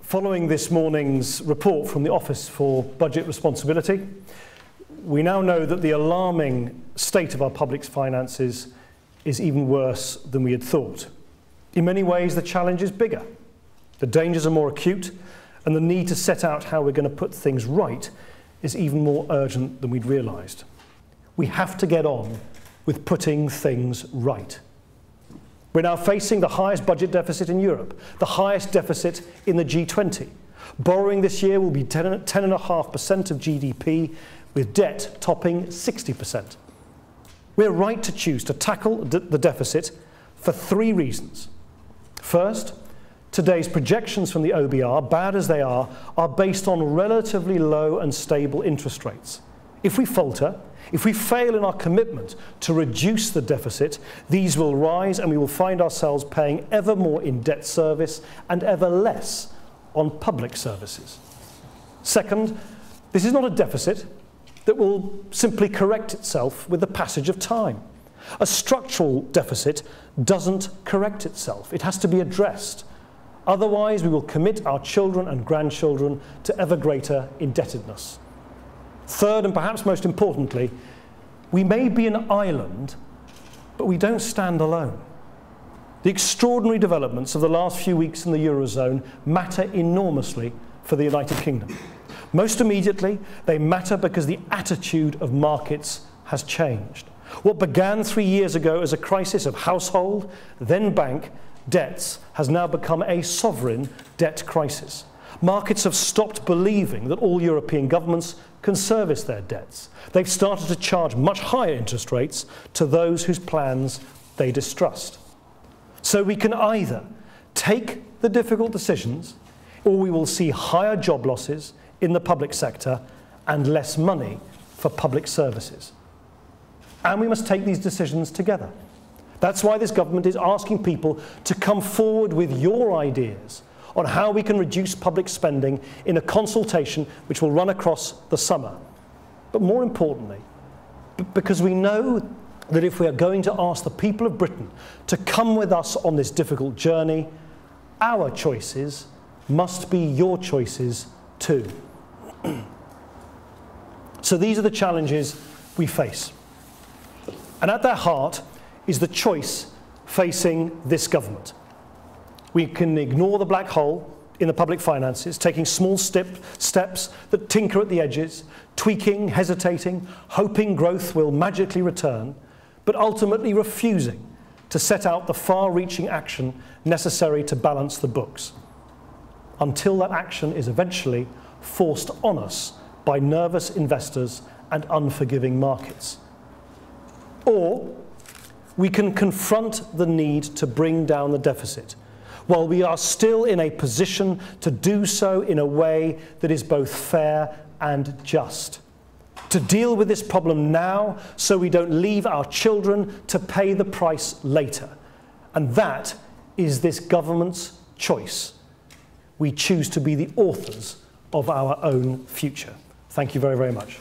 Following this morning's report from the Office for Budget Responsibility, we now know that the alarming state of our public finances is even worse than we had thought. In many ways, the challenge is bigger. The dangers are more acute, and the need to set out how we're going to put things right is even more urgent than we'd realised. We have to get on with putting things right. We're now facing the highest budget deficit in Europe, the highest deficit in the G20. Borrowing this year will be 10.5% of GDP, with debt topping 60%. We're right to choose to tackle the deficit for three reasons. First, today's projections from the OBR, bad as they are based on relatively low and stable interest rates. If we falter, if we fail in our commitment to reduce the deficit, these will rise and we will find ourselves paying ever more in debt service and ever less on public services. Second, this is not a deficit that will simply correct itself with the passage of time. A structural deficit doesn't correct itself. It has to be addressed. Otherwise, we will commit our children and grandchildren to ever greater indebtedness. Third, and perhaps most importantly, we may be an island, but we don't stand alone. The extraordinary developments of the last few weeks in the Eurozone matter enormously for the United Kingdom. Most immediately, they matter because the attitude of markets has changed. What began 3 years ago as a crisis of household, then bank, debts has now become a sovereign debt crisis. Markets have stopped believing that all European governments can service their debts. They've started to charge much higher interest rates to those whose plans they distrust. So we can either take the difficult decisions, or we will see higher job losses in the public sector and less money for public services. And we must take these decisions together. That's why this government is asking people to come forward with your ideas on how we can reduce public spending in a consultation which will run across the summer. But more importantly, because we know that if we are going to ask the people of Britain to come with us on this difficult journey, our choices must be your choices too. So these are the challenges we face. And at their heart is the choice facing this government. We can ignore the black hole in the public finances, taking small steps that tinker at the edges, tweaking, hesitating, hoping growth will magically return, but ultimately refusing to set out the far-reaching action necessary to balance the books, until that action is eventually forced on us by nervous investors and unforgiving markets. Or we can confront the need to bring down the deficit, while we are still in a position to do so in a way that is both fair and just. To deal with this problem now so we don't leave our children to pay the price later. And that is this government's choice. We choose to be the authors of our own future. Thank you very, very much.